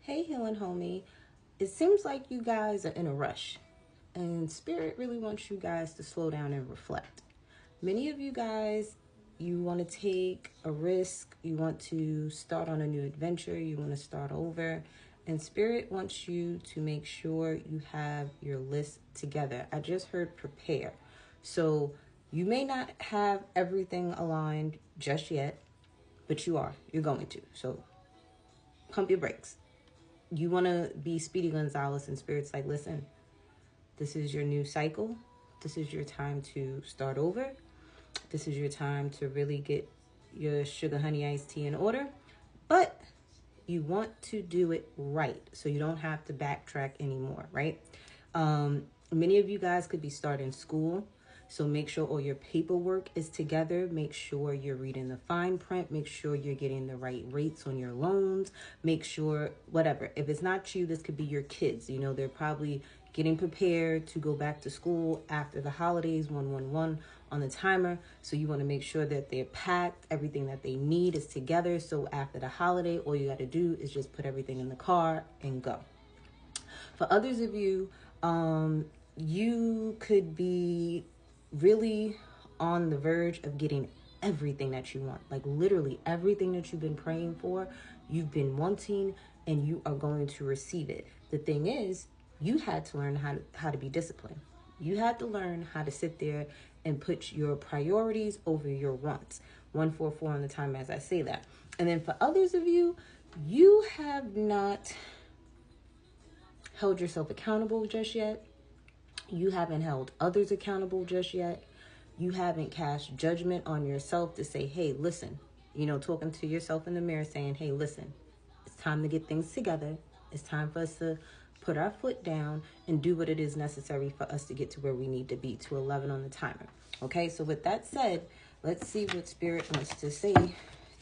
Hey, healing homie. It seems like you guys are in a rush, and Spirit really wants you guys to slow down and reflect. Many of you guys, you want to take a risk, you want to start on a new adventure, you want to start over, and Spirit wants you to make sure you have your list together. I just heard prepare. So you may not have everything aligned just yet, but you're going to. So pump your brakes. You want to be Speedy Gonzalez, and Spirit's like, listen, this is your new cycle. This is your time to start over. This is your time to really get your sugar honey iced tea in order. But you want to do it right, so you don't have to backtrack anymore, right? Many of you guys could be starting school. So make sure all your paperwork is together. Make sure you're reading the fine print. Make sure you're getting the right rates on your loans. Make sure, whatever. If it's not you, this could be your kids. You know, they're probably getting prepared to go back to school after the holidays, 111 on the timer. So you want to make sure that they're packed. Everything that they need is together. So after the holiday, all you got to do is just put everything in the car and go. For others of you, you could be really on the verge of getting everything that you want, like literally everything that you've been praying for, you've been wanting, and you are going to receive it. The thing is, you had to learn how to be disciplined. You had to learn how to sit there and put your priorities over your wants. 144 on the time as I say that. And then for others of you, you have not held yourself accountable just yet. You haven't held others accountable just yet. You haven't cast judgment on yourself to say, hey, listen, talking to yourself in the mirror saying, hey, listen, it's time to get things together. It's time for us to put our foot down and do what it is necessary for us to get to where we need to be, to 11 on the timer. Okay, so with that said, let's see what Spirit wants to say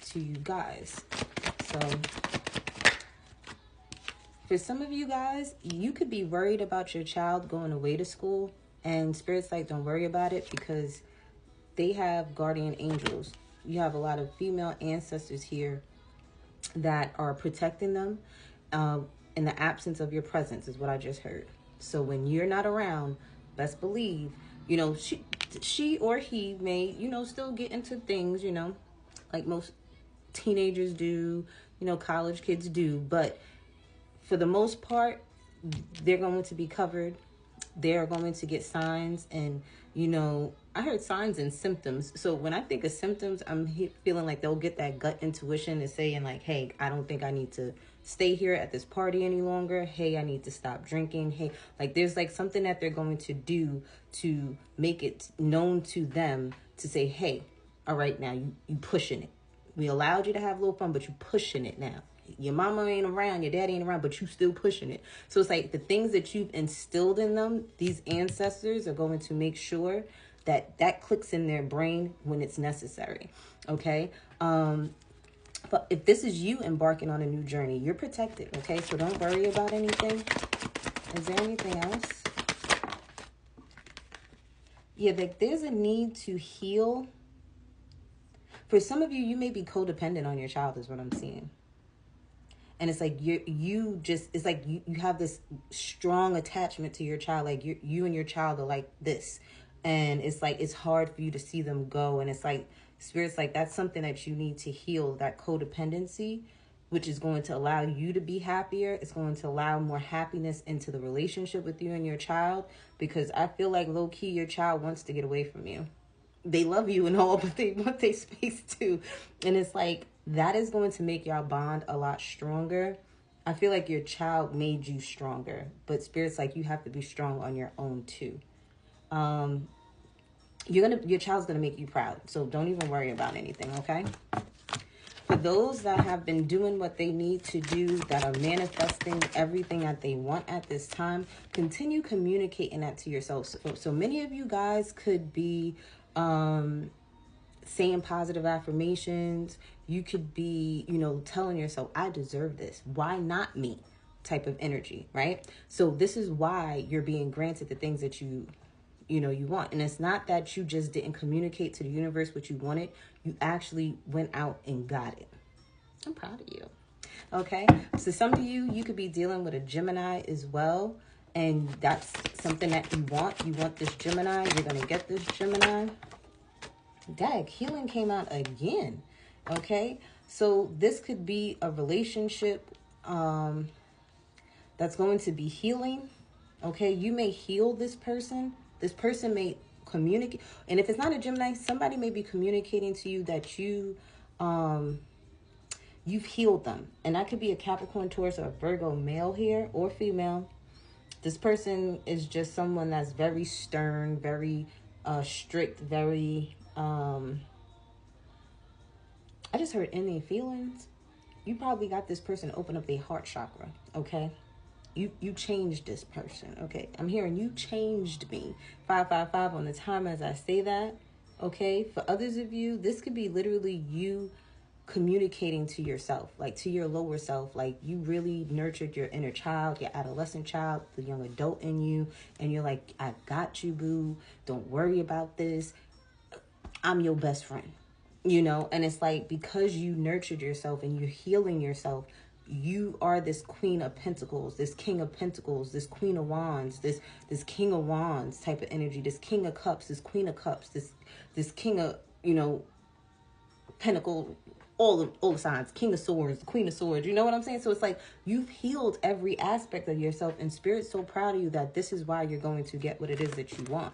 to you guys. So for some of you guys, you could be worried about your child going away to school, and Spirit's like, don't worry about it, because they have guardian angels. You have a lot of female ancestors here that are protecting them in the absence of your presence, is what I just heard. So when you're not around, best believe, she or he may, still get into things, like most teenagers do, college kids do, but for the most part, they're going to be covered. They're going to get signs. And, I heard signs and symptoms. So when I think of symptoms, I'm feeling like they'll get that gut intuition and saying like, hey, I don't think I need to stay here at this party any longer. Hey, I need to stop drinking. Hey, like there's like something that they're going to do to make it known to them to say, hey, all right, now you pushing it. We allowed you to have a little fun, but you pushing it now. Your mama ain't around, your daddy ain't around, but you still pushing it. So it's like the things that you've instilled in them, these ancestors are going to make sure that clicks in their brain when it's necessary. Okay. But if this is you embarking on a new journey, you're protected. Okay. So don't worry about anything. Is there anything else? Yeah. Like there's a need to heal. For some of you, you may be codependent on your child is what I'm seeing. And it's like it's like you have this strong attachment to your child. Like you and your child are like this. And it's like, it's hard for you to see them go. And it's like, Spirit's like, that's something that you need to heal, that codependency, which is going to allow you to be happier. It's going to allow more happiness into the relationship with you and your child. Because I feel like low key, your child wants to get away from you. They love you and all, but they want their space too. And it's like, that is going to make your bond a lot stronger. I feel like your child made you stronger, but Spirit's like, you have to be strong on your own too. Your child's gonna make you proud, so don't even worry about anything. Okay. For those that have been doing what they need to do, that are manifesting everything that they want at this time, continue communicating that to yourself. So many of you guys could be saying positive affirmations. You could be, telling yourself, I deserve this. Why not me? Type of energy, right? So this is why you're being granted the things that you want. And it's not that you just didn't communicate to the universe what you wanted. You actually went out and got it. I'm proud of you. Okay, so some of you could be dealing with a Gemini as well, and that's something that you want. You want this Gemini. You're going to get this Gemini. Dag, healing came out again. Okay, so this could be a relationship that's going to be healing. Okay, you may heal this person. This person may communicate, and if it's not a Gemini, somebody may be communicating to you that you've healed them. And that could be a Capricorn, Taurus, or a Virgo male here or female. This person is just someone that's very stern, very strict, very, I just heard in their feelings. You probably got this person open up their heart chakra, okay? You changed this person, okay? I'm hearing you changed me. 555 on the time as I say that, okay? For others of you, this could be literally you communicating to yourself, like to your lower self, like you really nurtured your inner child, your adolescent child, the young adult in you, and you're like, I got you, boo. Don't worry about this. I'm your best friend, you know? And it's like, because you nurtured yourself and you're healing yourself, you are this Queen of Pentacles, this King of Pentacles, this Queen of Wands, this King of Wands type of energy, this King of Cups, this Queen of Cups, this King of, you know, Pentacle, all the signs, King of Swords, Queen of Swords, you know what I'm saying? So it's like you've healed every aspect of yourself, and Spirit's so proud of you that this is why you're going to get what it is that you want.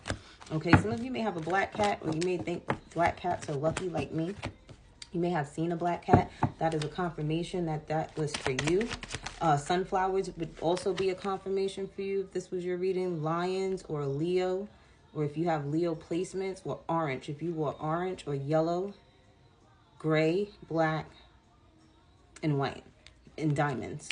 Okay, some of you may have a black cat, or you may think black cats are lucky like me. You may have seen a black cat. That is a confirmation that that was for you. Sunflowers would also be a confirmation for you if this was your reading. Lions or Leo, or if you have Leo placements, or orange. If you were orange or yellow, gray, black, and white, and diamonds.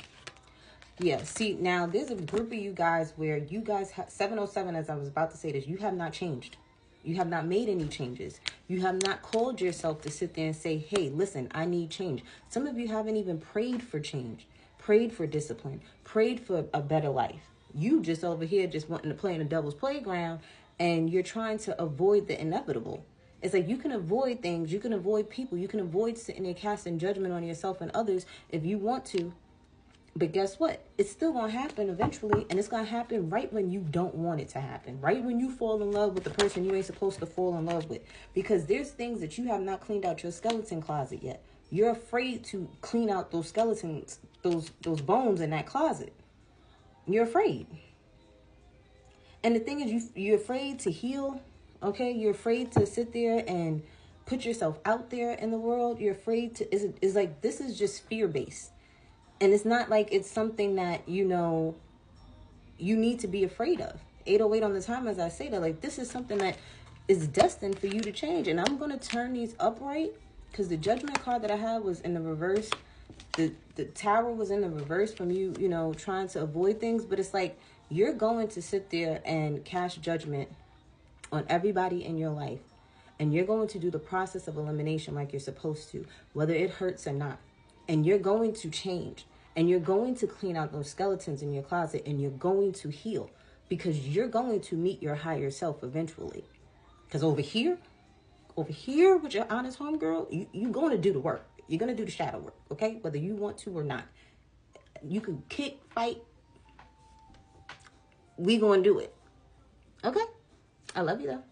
Yeah, see, now there's a group of you guys where you guys have 707, as I was about to say this, you have not changed. You have not made any changes. You have not called yourself to sit there and say, hey, listen, I need change. Some of you haven't even prayed for change, prayed for discipline, prayed for a better life. You just over here just wanting to play in the devil's playground, and you're trying to avoid the inevitable. It's like you can avoid things, you can avoid people, you can avoid sitting there casting judgment on yourself and others if you want to. But guess what? It's still going to happen eventually, and it's going to happen right when you don't want it to happen. Right when you fall in love with the person you ain't supposed to fall in love with. Because there's things that you have not cleaned out your skeleton closet yet. You're afraid to clean out those skeletons, those bones in that closet. You're afraid. And the thing is, you're afraid to heal, okay? You're afraid to sit there and put yourself out there in the world. You're afraid to, it's like, this is just fear-based. And it's not like it's something that, you know, you need to be afraid of. 808 on the time as I say that, like, this is something that is destined for you to change. And I'm going to turn these upright because the Judgment card that I had was in the reverse. The Tower was in the reverse from you, you know, trying to avoid things. But it's like you're going to sit there and cast judgment on everybody in your life. And you're going to do the process of elimination like you're supposed to, whether it hurts or not. And you're going to change. And you're going to clean out those skeletons in your closet, and you're going to heal because you're going to meet your higher self eventually. Because over here with your honest homegirl, you're going to do the work. You're going to do the shadow work, okay? Whether you want to or not. You can kick, fight. We going to do it. Okay? I love you though.